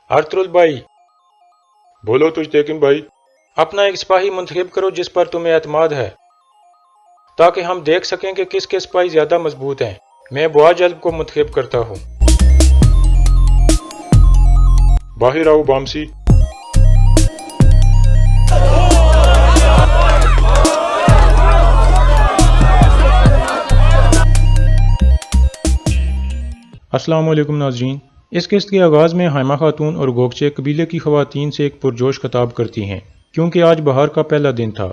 अर्तुल भाई, बोलो तुझ भाई। अपना एक सिपाही मुंतखब करो जिस पर तुम्हें एतमाद है, ताकि हम देख सकें कि किसके सिपाही ज्यादा मजबूत हैं। मैं बुआ जल्ब को मुंतखब करता हूँ। बाहर आओ बामसी। अस्सलाम वालेकुम नाज़रीन। इस किस्त के आगाज़ में हाइमा खातून और गोगचे कबीले की ख़वातीन से एक पुरजोश खिताब करती हैं, क्योंकि आज बहार का पहला दिन था।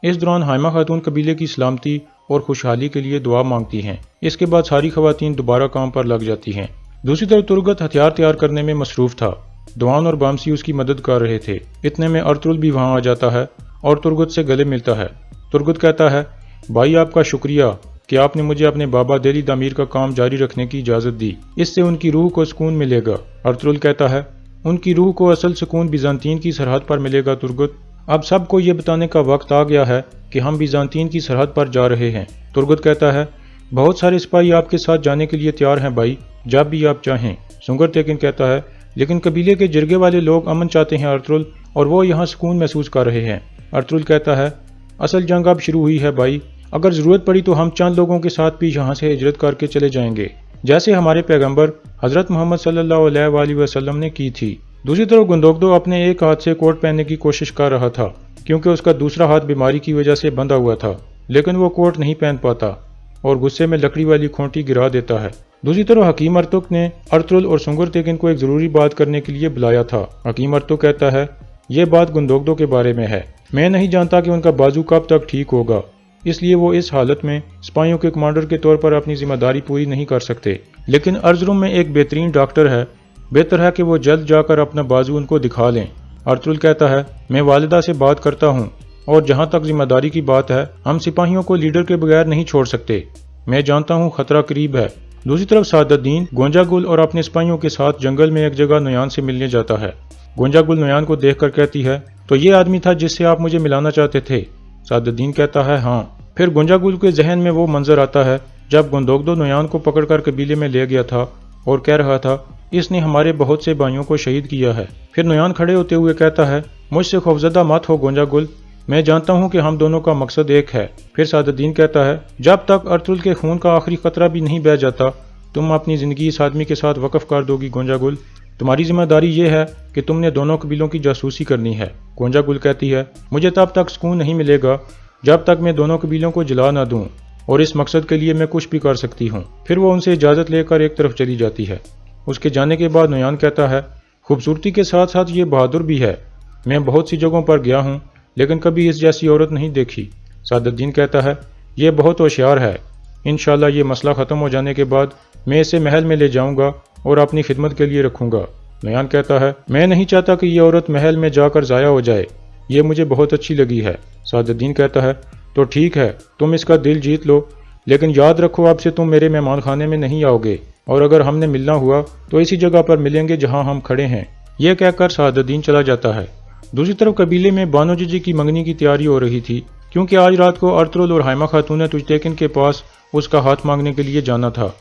इस दौरान हाइमा खातून कबीले की सलामती और खुशहाली के लिए दुआ मांगती हैं। इसके बाद सारी ख़वातीन दोबारा काम पर लग जाती हैं। दूसरी तरफ तुरगत हथियार तैयार करने में मसरूफ़ था। दवान और बामसी उसकी मदद कर रहे थे। इतने में अर्तुल भी वहाँ आ जाता है और तुरगत से गले मिलता है। तुरगत कहता है, भाई आपका शुक्रिया कि आपने मुझे अपने बाबा देली दामीर का काम जारी रखने की इजाज़त दी। इससे उनकी रूह को सुकून मिलेगा। अर्तुल कहता है, उनकी रूह को असल सुकून बीजांतीन की सरहद पर मिलेगा तुरगत। अब सबको ये बताने का वक्त आ गया है कि हम बीजांतीन की सरहद पर जा रहे हैं। तुरगत कहता है, बहुत सारे सिपाही आपके साथ जाने के लिए तैयार हैं भाई, जब भी आप चाहें। सुंगर तेकिन कहता है, लेकिन कबीले के जिरगे वाले लोग अमन चाहते हैं अर्तुल, और वो यहाँ सुकून महसूस कर रहे हैं। अर्तुल कहता है, असल जंग अब शुरू हुई है भाई, अगर ज़रूरत पड़ी तो हम चंद लोगों के साथ भी यहाँ से हिजरत करके चले जाएंगे, जैसे हमारे पैगंबर हज़रत मोहम्मद सल्लल्लाहु अलैहि वसल्लम ने की थी। दूसरी तरफ गुंदोगदो अपने एक हाथ से कोट पहनने की कोशिश कर रहा था, क्योंकि उसका दूसरा हाथ बीमारी की वजह से बंधा हुआ था, लेकिन वो कोट नहीं पहन पाता और गुस्से में लकड़ी वाली खूंटी गिरा देता है। दूसरी तरफ हकीम अर्तुक ने अर्तुल और सुंगर तेकिन को एक ज़रूरी बात करने के लिए बुलाया था। हकीम अर्तुक कहता है, ये बात गुंदोगदो के बारे में है। मैं नहीं जानता कि उनका बाजू कब तक ठीक होगा, इसलिए वो इस हालत में सिपाहियों के कमांडर के तौर पर अपनी जिम्मेदारी पूरी नहीं कर सकते। लेकिन अर्जुन में एक बेहतरीन डॉक्टर है, बेहतर है कि वो जल्द जाकर अपना बाजू उनको दिखा लें। अर्तुल कहता है, मैं वालिदा से बात करता हूँ, और जहाँ तक जिम्मेदारी की बात है, हम सिपाहियों को लीडर के बगैर नहीं छोड़ सकते। मैं जानता हूँ खतरा करीब है। दूसरी तरफ सादुद्दीन गोंजागुल और अपने सिपाहियों के साथ जंगल में एक जगह नुयान से मिलने जाता है। गोंजागुल नुयान को देखकर कहती है, तो ये आदमी था जिससे आप मुझे मिलाना चाहते थे? सादुद्दीन कहता है, हाँ। फिर गोंजागुल के जहन में वो मंजर आता है जब गुंदोगदो नुयान को पकड़कर कबीले में ले गया था और कह रहा था, इसने हमारे बहुत से भाइयों को शहीद किया है। फिर नुयान खड़े होते हुए कहता है, मुझसे खौफजदा मत हो गोंजागुल, मैं जानता हूँ कि हम दोनों का मकसद एक है। फिर सादुद्दीन कहता है, जब तक अर्तुल के खून का आखिरी खतरा भी नहीं बह जाता, तुम अपनी जिंदगी इस आदमी के साथ वक्फ कर दोगी गोंजागुल। तुम्हारी जिम्मेदारी ये है कि तुमने दोनों कबीलों की जासूसी करनी है। गोंजागुल कहती है, मुझे तब तक सुकून नहीं मिलेगा जब तक मैं दोनों कबीलों को जला ना दूं, और इस मकसद के लिए मैं कुछ भी कर सकती हूँ। फिर वो उनसे इजाज़त लेकर एक तरफ चली जाती है। उसके जाने के बाद नुयान कहता है, खूबसूरती के साथ साथ ये बहादुर भी है। मैं बहुत सी जगहों पर गया हूँ, लेकिन कभी इस जैसी औरत नहीं देखी। सादुद्दीन कहता है, ये बहुत होशियार है। इंशाल्लाह ये मसला ख़त्म हो जाने के बाद मैं इसे महल में ले जाऊँगा और अपनी खिदमत के लिए रखूँगा। नुयान कहता है, मैं नहीं चाहता कि ये औरत महल में जाकर ज़ाया हो जाए, ये मुझे बहुत अच्छी लगी है। सादुद्दीन कहता है, तो ठीक है, तुम इसका दिल जीत लो, लेकिन याद रखो अब से तुम मेरे मेहमान खाने में नहीं आओगे, और अगर हमने मिलना हुआ तो इसी जगह पर मिलेंगे जहां हम खड़े हैं। यह कहकर सादुद्दीन चला जाता है। दूसरी तरफ कबीले में बानो जीजी की मंगनी की तैयारी हो रही थी, क्योंकि आज रात को अर्तुल और हाइमा खातून ने तुजतेकिन के पास उसका हाथ मांगने के लिए जाना था।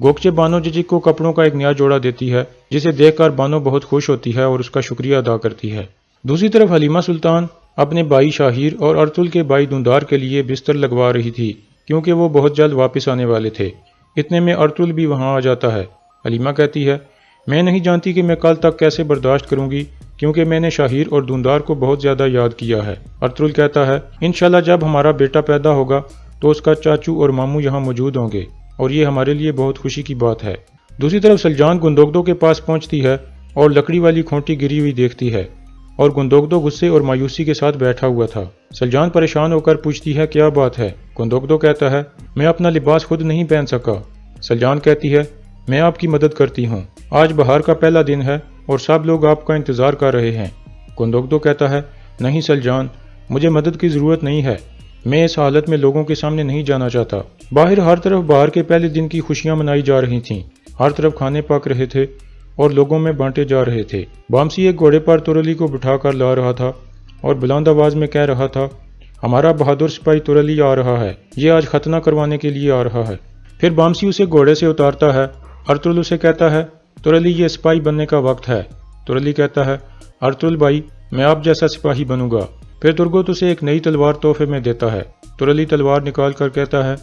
गोगचे बानो जीजी को कपड़ों का एक नया जोड़ा देती है, जिसे देखकर बानो बहुत खुश होती है और उसका शुक्रिया अदा करती है। दूसरी तरफ हलीमा सुल्तान अपने भाई शाहिर और अर्तुल के भाई दुंदार के लिए बिस्तर लगवा रही थी, क्योंकि वो बहुत जल्द वापस आने वाले थे। इतने में अर्तुल भी वहां आ जाता है। हलीमा कहती है, मैं नहीं जानती कि मैं कल तक कैसे बर्दाश्त करूंगी, क्योंकि मैंने शाहिर और दुंदार को बहुत ज़्यादा याद किया है। अर्तुल कहता है, इंशाल्लाह जब हमारा बेटा पैदा होगा तो उसका चाचू और मामू यहाँ मौजूद होंगे, और ये हमारे लिए बहुत खुशी की बात है। दूसरी तरफ सलजान गुंदोगदो के पास पहुँचती है और लकड़ी वाली खूंटी गिरी हुई देखती है, और गुंदोगदो गुस्से और मायूसी के साथ बैठा हुआ था। सलजान परेशान होकर पूछती है, क्या बात है? गुंदोगदो कहता है, मैं अपना लिबास खुद नहीं पहन सका। सलजान कहती है, मैं आपकी मदद करती हूँ, आज बहार का पहला दिन है और सब लोग आपका इंतजार कर रहे हैं। गुंदोगदो कहता है, नहीं सलजान, मुझे मदद की ज़रूरत नहीं है, मैं इस हालत में लोगों के सामने नहीं जाना चाहता। बाहर हर तरफ बहार के पहले दिन की खुशियाँ मनाई जा रही थीं, हर तरफ खाने पक रहे थे और लोगों में बांटे जा रहे थे। बामसी एक घोड़े पर तुरली को बिठाकर ला रहा था और बुलंद आवाज में कह रहा था, हमारा बहादुर सिपाही तुरली आ रहा है, ये आज खतना करवाने के लिए आ रहा है। फिर बामसी उसे घोड़े से उतारता है। अर्तुल उसे कहता है, तुरली ये सिपाही बनने का वक्त है, तुरली कहता है, अर्तुल भाई मैं आप जैसा सिपाही बनूंगा। फिर तुर्गुत उसे एक नई तलवार तोहफे में देता है। तुरली तलवार निकाल कर कहता है,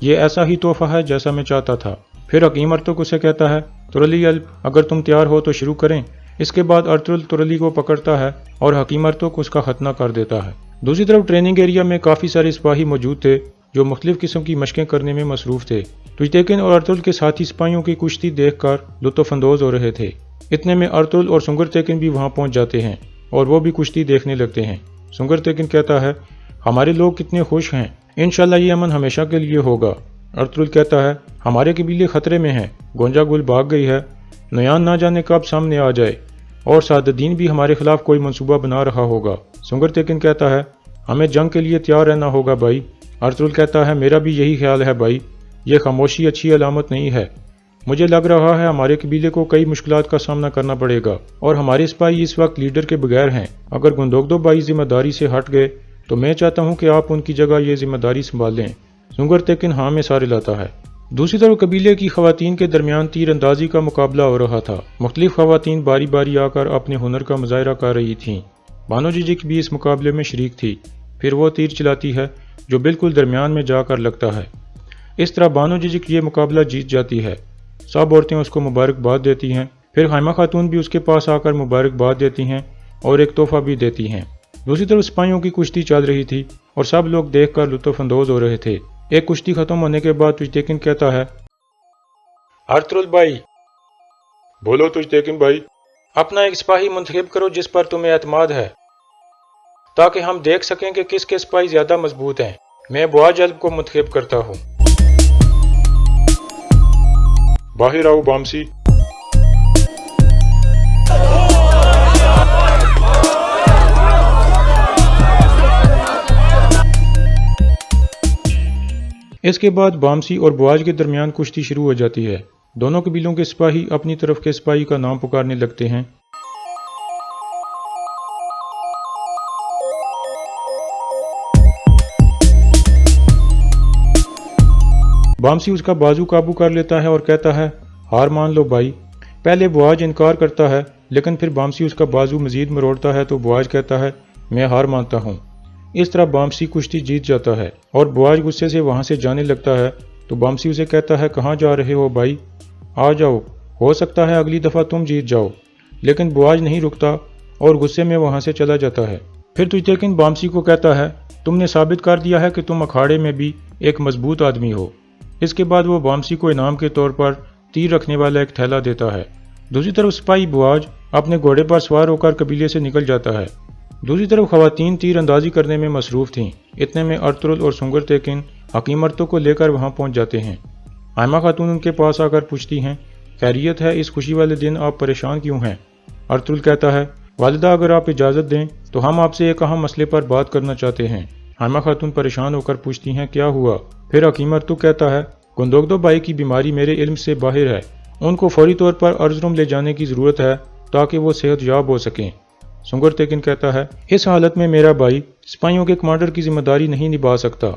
ये ऐसा ही तोहफा है जैसा मैं चाहता था। फिर हकीम अर्तुल उसे कहता है, तुरली अगर तुम तैयार हो तो शुरू करें। इसके बाद अर्तुल तुरली को पकड़ता है और हकीम अर्तुल उसका खतना कर देता है। दूसरी तरफ ट्रेनिंग एरिया में काफी सारे सिपाही मौजूद थे जो मुख्तलिफ किस्म की मशकें करने में मसरूफ थे। तुजतेकिन और अर्तुल के साथी सिपाहियों की कुश्ती देखकर लुत्फ अंदोज हो रहे थे। इतने में अर्तुल और सुंगरतेकिन भी वहां पहुंच जाते हैं और वो भी कुश्ती देखने लगते हैं। सुंगरतेकिन कहता है, हमारे लोग कितने खुश हैं, इंशाल्लाह ये अमन हमेशा के लिए होगा। अर्तुल कहता है, हमारे कबीले खतरे में हैं, गोंजा गुल भाग गई है, नयान ना जाने कब सामने आ जाए और सादुद्दीन भी हमारे खिलाफ कोई मंसूबा बना रहा होगा। सुंगरतेकिन कहता है, हमें जंग के लिए तैयार रहना होगा भाई। अर्तुल कहता है, मेरा भी यही ख्याल है भाई, ये खामोशी अच्छी अलामत नहीं है। मुझे लग रहा है हमारे कबीले को कई मुश्किलात का सामना करना पड़ेगा और हमारे सिपाही इस वक्त लीडर के बगैर हैं। अगर गुंदोगदो भाई जिम्मेदारी से हट गए तो मैं चाहता हूँ कि आप उनकी जगह ये जिम्मेदारी संभालें। सुंगरतेकिन हाँ में सारे लाता है। दूसरी तरफ कबीले की खवातीन के दरमियान तीर अंदाजी का मुकाबला हो रहा था। मुख्तलिफ खवातीन बारी बारी आकर अपने हुनर का मुजाहरा कर रही थीं। बानो जिजिक भी इस मुकाबले में शरीक थी। फिर वो तीर चलाती है जो बिल्कुल दरमियान में जाकर लगता है। इस तरह बानो जिजिक ये मुकाबला जीत जाती है। सब औरतें उसको मुबारकबाद देती हैं। फिर हाइमा खातून भी उसके पास आकर मुबारकबाद देती हैं और एक तोहफा भी देती हैं। दूसरी तरफ सिपाहियों की कुश्ती चल रही थी और सब लोग देखकर लुत्फ अंदोज हो रहे थे। एक कुश्ती खत्म होने के बाद तुजतेकिन कहता है, अर्तुल भाई। बोलो तुजतेकिन भाई। अपना एक सिपाही मुंतखब करो जिस पर तुम्हें एतमाद है, ताकि हम देख सकें कि किसके सिपाही ज्यादा मजबूत हैं। मैं बुआज अल्ब को मुंतखब करता हूँ। बाहिर आओ बामसी। इसके बाद बामसी और बुआज के दरमियान कुश्ती शुरू हो जाती है। दोनों कबीलों के सिपाही अपनी तरफ के सिपाही का नाम पुकारने लगते हैं। बामसी उसका बाजू काबू कर लेता है और कहता है, हार मान लो भाई। पहले बुआज इनकार करता है, लेकिन फिर बामसी उसका बाजू मजीद मरोड़ता है तो बुआज कहता है, मैं हार मानता हूँ। इस तरह बामसी कुश्ती जीत जाता है और बुआज गुस्से से वहां से जाने लगता है तो बामसी उसे कहता है, कहाँ जा रहे हो भाई, आ जाओ, हो सकता है अगली दफा तुम जीत जाओ। लेकिन बुआज नहीं रुकता और गुस्से में वहां से चला जाता है। फिर तुजतेकिन बामसी को कहता है, तुमने साबित कर दिया है कि तुम अखाड़े में भी एक मजबूत आदमी हो। इसके बाद वो बामसी को इनाम के तौर पर तीर रखने वाला एक थैला देता है। दूसरी तरफ सिपाही बुआज अपने घोड़े पर सवार होकर कबीले से निकल जाता है। दूसरी तरफ खवातीन तीर अंदाजी करने में मसरूफ थीं। इतने में अर्तुल और सुंगरतेकिन हकीम अर्तुल को लेकर वहां पहुंच जाते हैं। हाइमा खातून उनके पास आकर पूछती हैं, खैरियत है, इस खुशी वाले दिन आप परेशान क्यों हैं? अर्तुल कहता है, वालिदा अगर आप इजाज़त दें तो हम आपसे एक अहम मसले पर बात करना चाहते हैं। हाइमा खातून परेशान होकर पूछती हैं, क्या हुआ? फिर हकीम अर्तुल कहता है, गुंदोगदो भाई की बीमारी मेरे इल्म से बाहर है, उनको फौरी तौर पर अर्जुम ले जाने की ज़रूरत है ताकि वो सेहतयाब हो सकें। सुंगरतेकिन कहता है, इस हालत में मेरा भाई सिपाहियों के कमांडर की जिम्मेदारी नहीं निभा सकता।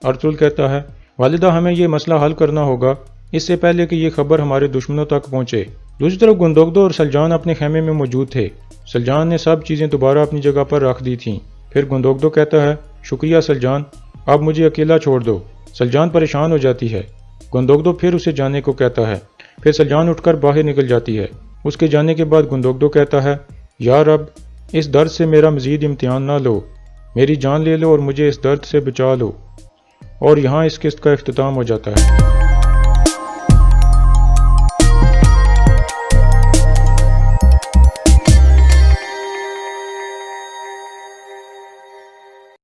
अर्तुल कहता है, वालिदा हमें ये मसला हल करना होगा इससे पहले कि ये खबर हमारे दुश्मनों तक पहुंचे। दूसरी तरफ गुंदोगदो और सलजान अपने खेमे में मौजूद थे। सलजान ने सब चीज़ें दोबारा अपनी जगह पर रख दी थीं। फिर गुंदोगदो कहता है, शुक्रिया सलजान, अब मुझे अकेला छोड़ दो। सलजान परेशान हो जाती है। गुंदोगदो फिर उसे जाने को कहता है। फिर सलजान उठकर बाहर निकल जाती है। उसके जाने के बाद गुंदोगदो कहता है, यार अब इस दर्द से मेरा मजीद इम्तिहान ना लो, मेरी जान ले लो और मुझे इस दर्द से बचा लो। और यहाँ इस किस्त का इख्तिताम हो जाता है।